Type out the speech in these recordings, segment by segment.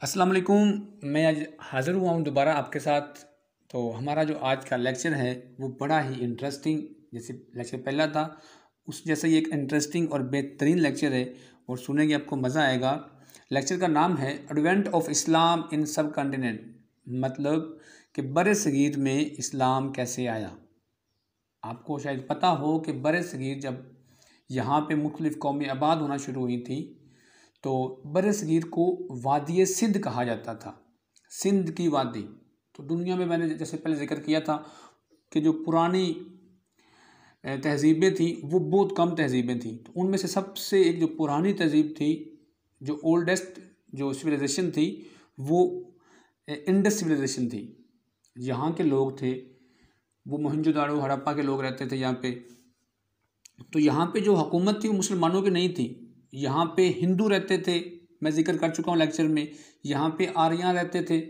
अस्सलाम वालेकुम। मैं आज हाज़िर हुआ हूँ दोबारा आपके साथ। तो हमारा जो आज का लेक्चर है वो बड़ा ही इंटरेस्टिंग, जैसे लेक्चर पहला था उस जैसा ही एक इंटरेस्टिंग और बेहतरीन लेक्चर है और सुनेंगे आपको मज़ा आएगा। लेक्चर का नाम है एडवेंट ऑफ इस्लाम इन सब कॉन्टिनेंट, मतलब कि बरे सगीर में इस्लाम कैसे आया। आपको शायद पता हो कि बरे सगीर जब यहाँ पे मुख्तलिफ़ कौमें आबाद होना शुरू हुई थी तो बरसगीर को वादी सिंध कहा जाता था। सिंध की वादी, तो दुनिया में मैंने जैसे पहले जिक्र किया था कि जो पुरानी तहजीबें थी वो बहुत कम तहजीबें थी। तो उनमें से सबसे एक जो पुरानी तहजीब थी, जो ओल्डेस्ट जो सिविलाइजेशन थी, वो इंडस सिविलाइजेशन थी। यहाँ के लोग थे वो मोहनजोदाड़ो हड़प्पा के लोग रहते थे यहाँ पे। तो यहाँ पे जो हुकूमत थी वो मुसलमानों की नहीं थी। यहाँ पे हिंदू रहते थे, मैं जिक्र कर चुका हूँ लेक्चर में। यहाँ पे आर्यन रहते थे,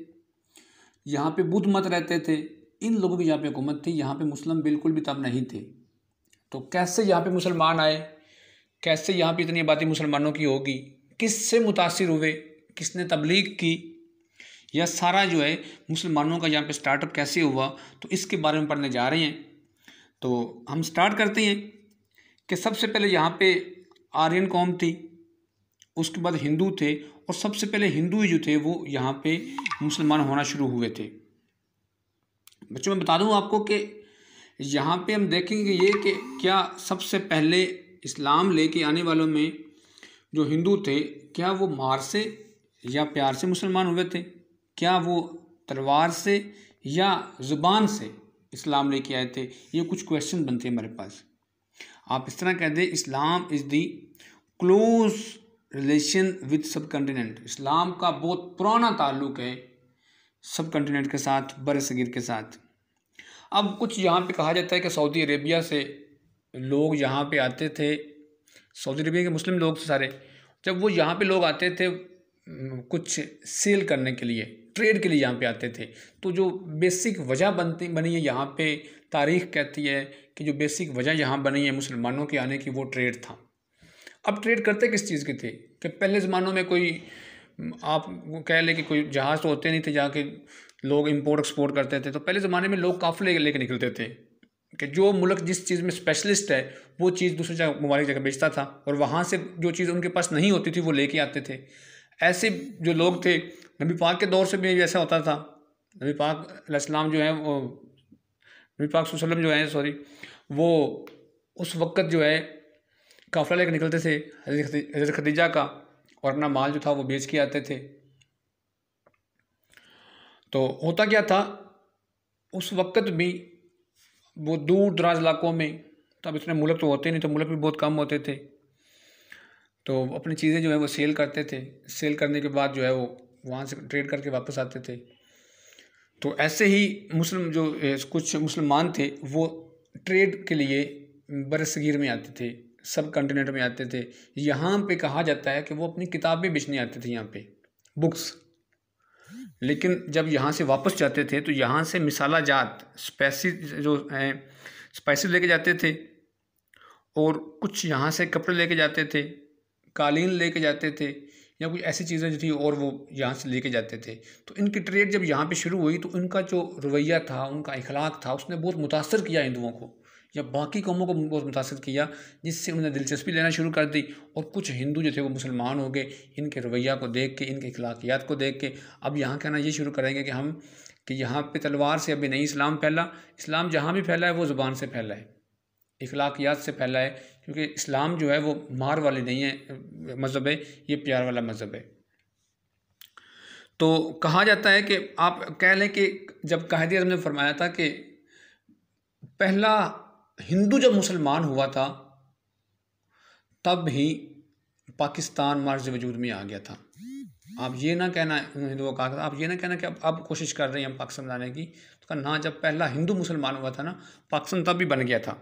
यहाँ पे बुद्ध मत रहते थे। इन लोगों की यहाँ पे हुकूमत थी। यहाँ पे मुस्लिम बिल्कुल भी तब नहीं थे। तो कैसे यहाँ पे मुसलमान आए, कैसे यहाँ पे इतनी आबादी मुसलमानों की होगी, किससे मुतासिर हुए, किसने तबलीग की, यह सारा जो है मुसलमानों का यहाँ पे स्टार्टअप कैसे हुआ, तो इसके बारे में पढ़ने जा रहे हैं। तो हम स्टार्ट करते हैं कि सबसे पहले यहाँ पे आर्यन कौम थी, उसके बाद हिंदू थे, और सबसे पहले हिंदू ही जो थे वो यहाँ पे मुसलमान होना शुरू हुए थे। बच्चों मैं बता दूं आपको कि यहाँ पे हम देखेंगे ये कि क्या सबसे पहले इस्लाम लेके आने वालों में जो हिंदू थे, क्या वो मार से या प्यार से मुसलमान हुए थे, क्या वो तलवार से या ज़ुबान से इस्लाम लेके आए थे। ये कुछ क्वेश्चन बनते हैं हमारे पास। आप इस तरह कह दें, Islam is the close relation with subcontinent. इस्लाम का बहुत पुराना ताल्लुक़ है सब कंटिनेंट के साथ, बरसगीर के साथ। अब कुछ यहाँ पे कहा जाता है कि सऊदी अरेबिया से लोग यहाँ पे आते थे, सऊदी अरेबिया के मुस्लिम लोग थे सारे। जब वो यहाँ पे लोग आते थे कुछ सेल करने के लिए, ट्रेड के लिए यहाँ पे आते थे, तो जो बेसिक वजह बनी है यहाँ पे, तारीख़ कहती है कि जो बेसिक वजह यहाँ बनी है मुसलमानों के आने की, वो ट्रेड था। अब ट्रेड करते किस चीज़ के थे कि पहले ज़मानों में कोई, आप कह लें कि कोई जहाज़ तो होते नहीं थे जहाँ के लोग इंपोर्ट एक्सपोर्ट करते थे। तो पहले ज़माने में लोग काफ़िले लेके निकलते थे कि जो मुल्क जिस चीज़ में स्पेशलिस्ट है वो चीज़ दूसरी जगह, ममालिक जगह बेचता था, और वहाँ से जो चीज़ उनके पास नहीं होती थी वो लेके आते थे। ऐसे जो लोग थे, नबी पाक के दौर से भी ऐसा होता था। नबी पाक अलैहिस्सलाम जो है वो, नबी पाक सल्लल्लाहु अलैहि वसल्लम जो है, सॉरी, वो उस वक़्त जो है काफ़िला लेकर निकलते थे हज़रत खदीजा का, और अपना माल जो था वो बेच के आते थे। तो होता क्या था उस वक़्त भी, वो दूर दराज इलाकों में, तब इतने मुल्क तो होते नहीं, तो मुल्क भी बहुत कम होते थे, तो अपनी चीज़ें जो है वो सेल करते थे। सेल करने के बाद जो है वो वहाँ से ट्रेड करके वापस आते थे। तो ऐसे ही मुस्लिम जो कुछ मुसलमान थे वो ट्रेड के लिए बरसगीर में आते थे, सब कंटिनेंट में आते थे। यहाँ पे कहा जाता है कि वो अपनी किताबें बेचने आते थे, यहाँ पे बुक्स। लेकिन जब यहाँ से वापस जाते थे तो यहाँ से मिसाला जात स्पाइसेस लेके जाते थे, और कुछ यहाँ से कपड़े लेके जाते थे, कालीन लेके जाते थे, या कुछ ऐसी चीज़ें जो थी और वो यहाँ से लेके जाते थे। तो इनकी ट्रेड जब यहाँ पे शुरू हुई तो इनका जो रवैया था, उनका अखलाक था, उसने बहुत मुतासर किया हिंदुओं को या बाकी कौमों को बहुत मुतासर किया, जिससे उन्होंने दिलचस्पी लेना शुरू कर दी। और कुछ हिंदू जो थे वो मुसलमान हो गए, इनके रवैया को देख के, इनके अखलाकियात को देख के। अब यहाँ कहना ये शुरू करेंगे कि हम कि यहाँ पे तलवार से अभी नहीं इस्लाम फैला। इस्लाम जहाँ भी फैला है वो ज़ुबान से फैला है, अखलाकियात से फैला है, क्योंकि इस्लाम जो है वो मार वाली नहीं है मज़हब है, ये प्यार वाला मज़हब है। तो कहा जाता है कि आप कह लें कि जब कायद आज़म ने फरमाया था कि पहला हिंदू जब मुसलमान हुआ था तब ही पाकिस्तान मार्ज़ वजूद में आ गया था। आप ये ना कहना, हिंदुओं का आप ये ना कहना कि अब कोशिश कर रहे हैं हम पाकिस्तान बनाने की, तो कहा ना, जब पहला हिंदू मुसलमान हुआ था ना, पाकिस्तान तब भी बन गया था।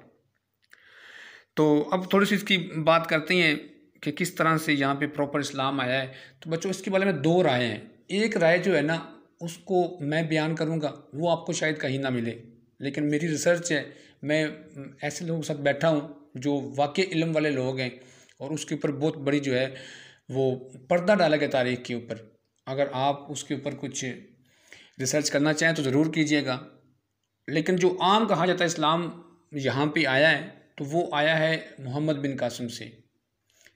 तो अब थोड़ी सी इसकी बात करते हैं कि किस तरह से यहाँ पे प्रॉपर इस्लाम आया है। तो बच्चों इसके बारे में दो राय हैं। एक राय जो है ना उसको मैं बयान करूँगा, वो आपको शायद कहीं ना मिले, लेकिन मेरी रिसर्च है, मैं ऐसे लोगों के साथ बैठा हूँ जो वाकई इल्म वाले लोग हैं, और उसके ऊपर बहुत बड़ी जो है वो पर्दा डाला गया तारीख़ के ऊपर, अगर आप उसके ऊपर कुछ रिसर्च करना चाहें तो ज़रूर कीजिएगा। लेकिन जो आम कहा जाता है इस्लाम यहाँ पे आया है, तो वो आया है मोहम्मद बिन कासिम से,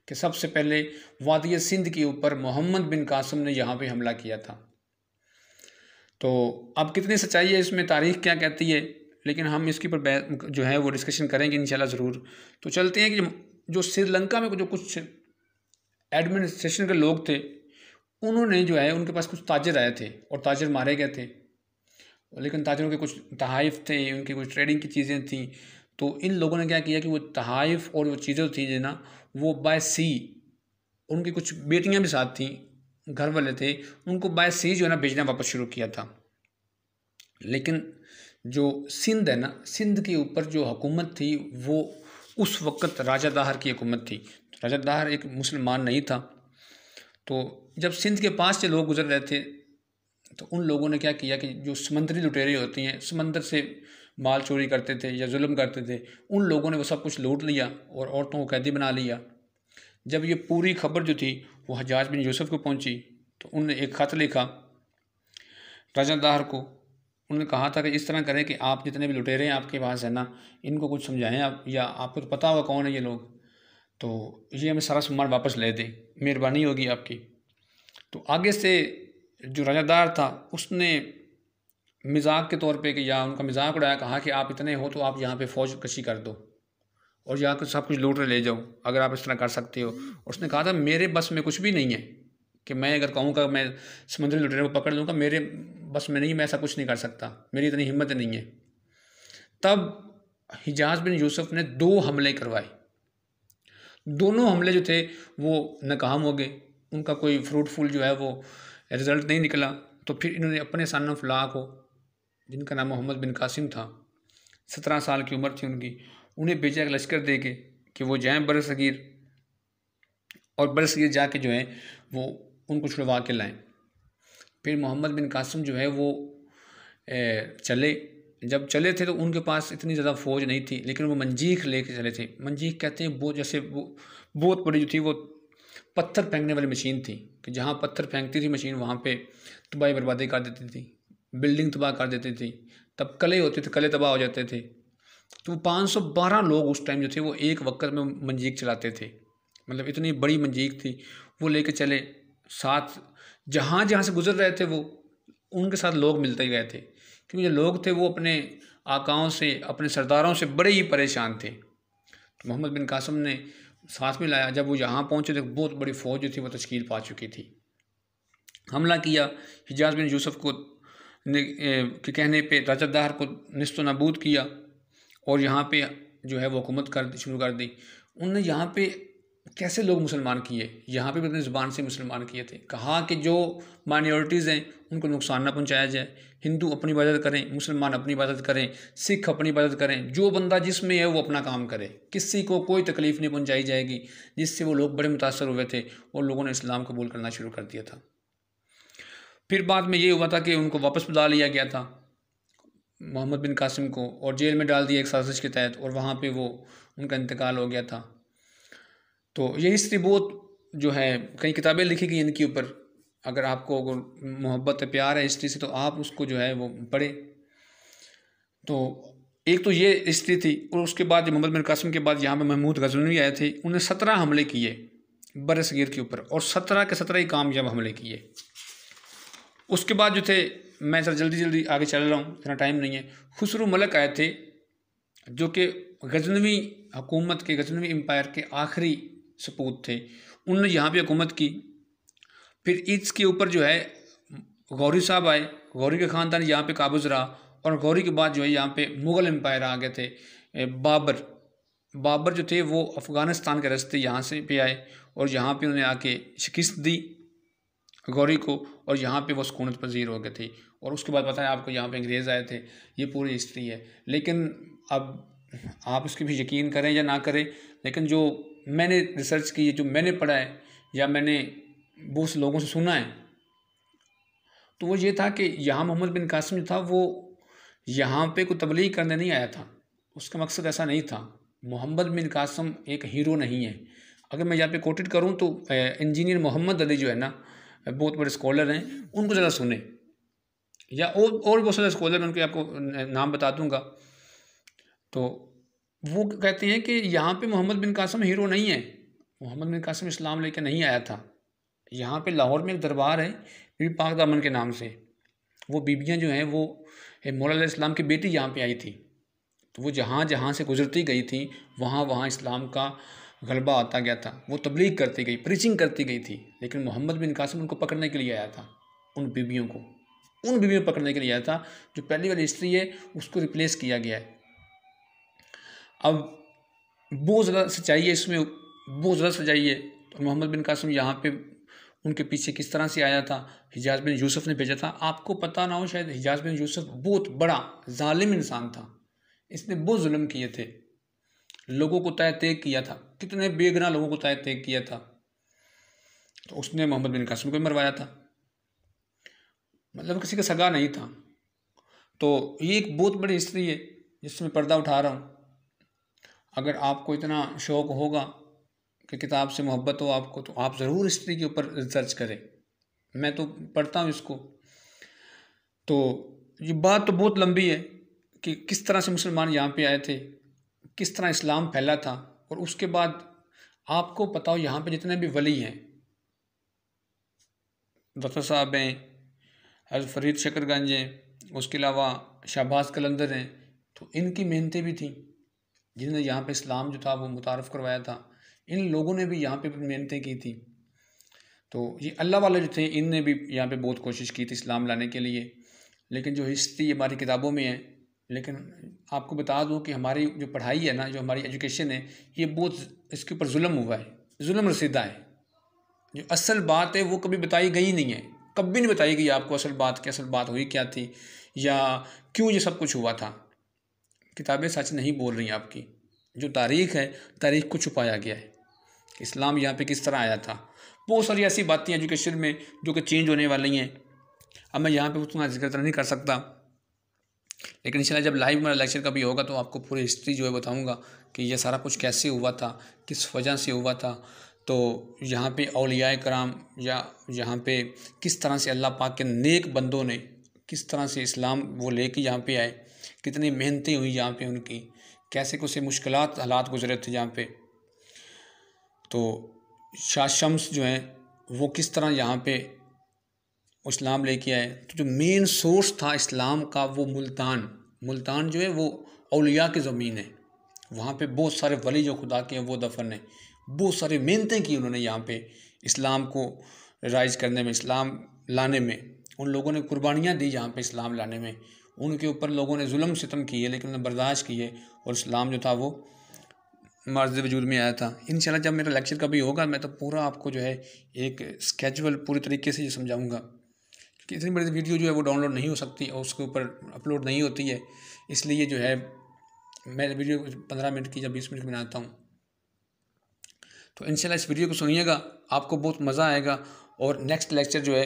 कि सबसे पहले वादी सिंध के ऊपर मोहम्मद बिन कासिम ने यहाँ पे हमला किया था। तो अब कितनी सच्चाई है इसमें, तारीख़ क्या कहती है, लेकिन हम इसके ऊपर जो है वो डिस्कशन करेंगे इंशाल्लाह ज़रूर। तो चलते हैं कि जो श्रीलंका में जो कुछ एडमिनिस्ट्रेशन के लोग थे, उन्होंने जो है उनके पास कुछ ताजर आए थे और ताजर मारे गए थे। लेकिन ताजरों के कुछ तहाइफ थे, उनकी कुछ ट्रेडिंग की चीज़ें थी। तो इन लोगों ने क्या किया कि वो तहाइफ और वो चीज़ें थी जो ना, वो बाय सी, उनकी कुछ बेटियां भी साथ थीं, घर वाले थे, उनको बाय सी जो है ना भेजना वापस शुरू किया था। लेकिन जो सिंध है ना, सिंध के ऊपर जो हुकूमत थी वो उस वक़्त राजा दाहर की हुकूमत थी। राजा दाहर एक मुसलमान नहीं था। तो जब सिंध के पास से लोग गुजर रहे थे, तो उन लोगों ने क्या किया कि जो समंदरी लुटेरे होती हैं, समंदर से माल चोरी करते थे या जुल्म करते थे, उन लोगों ने वो सब कुछ लूट लिया और औरतों को कैदी बना लिया। जब ये पूरी खबर जो थी वो हज्जाज बिन यूसुफ को पहुंची, तो उन्होंने एक ख़त लिखा राजा दाहर को। उन्होंने कहा था कि इस तरह करें कि आप जितने भी लुटेरे हैं आपके पास है ना, इनको कुछ समझाएं आप, या आपको तो पता होगा कौन है ये लोग, तो ये हमें सारा सामान वापस ले दें, मेहरबानी होगी आपकी। तो आगे से जो राजा दाहर था उसने मजाक के तौर पे कि या उनका मजाक उड़ाया, कहा कि आप इतने हो तो आप यहाँ पे फ़ौज कशी कर दो और यहाँ कुछ सब कुछ लूट ले जाओ, अगर आप इस तरह कर सकते हो। उसने कहा था मेरे बस में कुछ भी नहीं है कि मैं अगर कहूँगा मैं समुद्री लुटेरे को पकड़ लूँगा, मेरे बस में नहीं, मैं ऐसा कुछ नहीं कर सकता, मेरी इतनी हिम्मत नहीं है। तब हिजाज बिन यूसुफ ने 2 हमले करवाए। दोनों हमले जो थे वो नाकाम हो गए, उनका कोई फ्रूटफुल जो है वो रिज़ल्ट नहीं निकला। तो फिर इन्होंने अपने सन ऑफ ला को, जिनका नाम मोहम्मद बिन कासिम था, 17 साल की उम्र थी उनकी, उन्हें भेजा एक लश्कर दे के कि वो जाएँ बरसगीर, और बरसगीर जाके जो है वो उनको छुड़वा के लाएँ। फिर मोहम्मद बिन कासिम जो है वो चले। जब चले थे तो उनके पास इतनी ज़्यादा फ़ौज नहीं थी, लेकिन वो मंजीख लेके चले थे। मंजीख कहते हैं वो, जैसे वो बहुत बड़ी जो थी वो पत्थर फेंकने वाली मशीन थी, कि जहाँ पत्थर फेंकती थी मशीन वहाँ पे तबाही बर्बादी कर देती थी, बिल्डिंग तबाह कर देती थी। तब कले होते थे, कले तबाह हो जाते थे। तो 512 लोग उस टाइम जो थे वो एक वक्त में मंजीक चलाते थे, मतलब इतनी बड़ी मंजीक थी। वो लेके चले, साथ जहाँ जहाँ से गुजर रहे थे वो उनके साथ लोग मिलते ही गए थे, क्योंकि जो लोग थे वो अपने आकाओं से, अपने सरदारों से बड़े ही परेशान थे। तो मोहम्मद बिन कासिम ने साथ में लाया। जब वो यहाँ पहुँचे तो बहुत बड़ी फ़ौज जो थी वो तश्कील पा चुकी थी। हमला किया, हिजाज बिन यूसुफ को के कहने पे राजा दाहर को निस्तो नाबूद किया और यहाँ पे जो है वो हुकूमत शुरू कर दी। उनने यहाँ पे कैसे लोग मुसलमान किए, यहाँ पे भी अपनी ज़ुबान से मुसलमान किए थे। कहा कि जो माइनॉरिटीज़ हैं उनको नुकसान ना पहुँचाया जाए, हिंदू अपनी इबादत करें, मुसलमान अपनी इबादत करें, सिख अपनी इबादत करें, जो बंदा जिसमें है वो अपना काम करे, किसी को कोई तकलीफ़ नहीं पहुँचाई जाएगी। जिससे वो लोग बड़े मुतासर हुए थे और लोगों ने इस्लाम कबूल करना शुरू कर दिया था। फिर बाद में ये हुआ था कि उनको वापस बुला लिया गया था, मोहम्मद बिन कासिम को, और जेल में डाल दिया एक साजिश के तहत, और वहाँ पे वो उनका इंतकाल हो गया था। तो ये हिस्ट्री बहुत जो है, कई किताबें लिखी गई इनके ऊपर। अगर आपको मोहब्बत प्यार है हिस्ट्री से तो आप उसको जो है वो पढ़ें। तो एक तो ये हिस्ट्री थी, और उसके बाद मोहम्मद बिन कासिम के बाद यहाँ पे महमूद गजनवी आए थे। उन्हें 17 हमले किए बरसगीर के ऊपर, और 17 के 17 ही कामयाब हमले किए। उसके बाद जो थे, मैं सर जल्दी आगे चल रहा हूँ, इतना टाइम नहीं है। खुसरू मलिक आए थे जो कि गजनवी हुकूमत के, गजनवी एम्पायर के आखिरी सपूत थे। उन्होंने यहाँ पे हुकूमत की। फिर इसके ऊपर जो है गौरी साहब आए, गौरी के ख़ानदान यहाँ पे काबूज़ रहा, और गौरी के बाद जो है यहाँ पे मुग़ल एम्पायर आ गए थे। बाबर जो थे वो अफ़गानिस्तान के रास्ते यहाँ से पे आए, और यहाँ पे उन्होंने आके शिकस्त दी गौरी को, और यहाँ पे वो सुकूनत पजीर हो गए थे। और उसके बाद पता है आपको यहाँ पे अंग्रेज़ आए थे। ये पूरी हिस्ट्री है। लेकिन अब आप इसकी भी यकीन करें या ना करें, लेकिन जो मैंने रिसर्च की है, जो मैंने पढ़ा है, या मैंने बहुत से लोगों से सुना है, तो वो ये था कि यहाँ मोहम्मद बिन कासिम जो था वो यहाँ पे कोई तबलीग करने नहीं आया था। उसका मकसद ऐसा नहीं था। मोहम्मद बिन कासिम एक हीरो नहीं है। अगर मैं यहाँ पे कोटेड करूँ तो इंजीनियर मोहम्मद अली जो है ना, बहुत बड़े स्कॉलर हैं, उनको ज़रा सुने, या और बहुत सारे स्कॉलर हैं, उनके आपको नाम बता दूंगा। तो वो कहते हैं कि यहाँ पे मोहम्मद बिन कासिम हीरो नहीं है, मोहम्मद बिन कासिम इस्लाम लेकर नहीं आया था। यहाँ पे लाहौर में एक दरबार है बीबी पाक दामन के नाम से, वो बीबियाँ जो हैं वो मौला इस्लाम की बेटी यहाँ पे आई थी, तो वो जहाँ जहाँ से गुजरती गई थी वहाँ वहाँ इस्लाम का गलबा आता गया था, वो तबलीग करती गई, प्रीचिंग करती गई थी। लेकिन मोहम्मद बिन कासिम उनको पकड़ने के लिए आया था, उन बीबियों को पकड़ने के लिए आया था। जो पहली वाली हिस्ट्री है उसको रिप्लेस किया गया है। अब बहुत ज़्यादा सच्चाई है इसमें, बहुत ज़्यादा सच्चाई है। तो मोहम्मद बिन कासिम यहाँ पे उनके पीछे किस तरह से आया था, हिजाज़ बिन यूसुफ ने भेजा था। आपको पता ना हो शायद, हिजाज़ बिन यूसुफ बहुत बड़ा जालिम इंसान था, इसने बहुत जुल्म किए थे, लोगों को तय तय किया था, कितने बेगुनाह लोगों को तय तय किया था। तो उसने मोहम्मद बिन कासिम को मरवाया था, मतलब किसी का सगा नहीं था। तो ये एक बहुत बड़ी हिस्ट्री है जिससे मैं पर्दा उठा रहा हूँ। अगर आपको इतना शौक़ होगा कि किताब से मोहब्बत हो आपको, तो आप ज़रूर हिस्ट्री के ऊपर रिसर्च करें। मैं तो पढ़ता हूँ इसको। तो ये बात तो बहुत लंबी है कि किस तरह से मुसलमान यहाँ पे आए थे, किस तरह इस्लाम फैला था। और उसके बाद आपको पता हो यहाँ पे जितने भी वली हैं, डॉक्टर साहब हैं, हज़रत फरीद शकरगंज हैं, उसके अलावा शहबाज कलंदर हैं, तो इनकी मेहनतें भी थी जिन्होंने यहाँ पे इस्लाम जो था वो मुतारफ़ करवाया था। इन लोगों ने भी यहाँ पे मेहनतें की थी। तो ये अल्लाह वाले जो थे इनने भी यहाँ पे बहुत कोशिश की थी इस्लाम लाने के लिए। लेकिन जो हिस्ट्री हमारी किताबों में है, लेकिन आपको बता दूँ कि हमारी जो पढ़ाई है ना, जो हमारी एजुकेशन है, ये बहुत इसके ऊपर जुल्म हुआ है, जुल्म रसीदा है। जो असल बात है वो कभी बताई गई नहीं है, कभी नहीं बताई गई आपको असल बात की, असल बात हुई क्या थी या क्यों ये सब कुछ हुआ था। किताबें सच नहीं बोल रही आपकी, जो तारीख़ है, तारीख़ को छुपाया गया है। इस्लाम यहाँ पे किस तरह आया था, बहुत सारी ऐसी बातें एजुकेशन में जो कि चेंज होने वाली हैं। अब मैं यहाँ पे उतना जिक्र नहीं कर सकता, लेकिन इंशाल्लाह जब लाइव मेरा लेक्चर कभी होगा तो आपको पूरी हिस्ट्री जो है बताऊँगा कि यह सारा कुछ कैसे हुआ था, किस वजह से हुआ था। तो यहाँ पे औलियाए कराम या यहाँ पे किस तरह से अल्लाह पाक के नेक बंदों ने किस तरह से इस्लाम वो लेके यहाँ पे आए, कितनी मेहनतें हुई यहाँ पे उनकी, कैसे कुछ मुश्किलात हालात गुजरे थे यहाँ पे। तो शाह शम्स जो हैं वो किस तरह यहाँ पे इस्लाम लेके आए। तो जो मेन सोर्स था इस्लाम का वो मुल्तान जो है वो औलिया की ज़मीन है। वहाँ पे बहुत सारे वली जो खुदा के हैं वो दफन है। बहुत सारी मेहनतें की उन्होंने यहाँ पे इस्लाम को राइज करने में, इस्लाम लाने में। उन लोगों ने कुर्बानियाँ दी यहाँ पे इस्लाम लाने में। उनके ऊपर लोगों ने जुल्म सितम किए लेकिन उन्होंने बर्दाश्त किए और इस्लाम जो था वो मर्ज़ वजूद में आया था। इंशाल्लाह जब मेरा लेक्चर कभी होगा मैं तो पूरा आपको जो है एक स्केजुअल पूरी तरीके से ये समझाऊँगा, क्योंकि इतनी बड़ी वीडियो जो है वो डाउनलोड नहीं हो सकती और उसके ऊपर अपलोड नहीं होती है। इसलिए जो है मैं वीडियो 15 मिनट की या 20 मिनट की बनाता हूँ। तो इंशाल्लाह इस वीडियो को सुनिएगा, आपको बहुत मज़ा आएगा। और नेक्स्ट लेक्चर जो है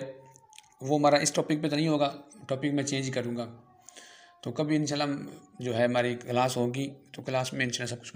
वो हमारा इस टॉपिक पे तो नहीं होगा, टॉपिक मैं चेंज करूँगा। तो कभी इंशाल्लाह जो है हमारी क्लास होगी तो क्लास में इंशाल्लाह सब कुछ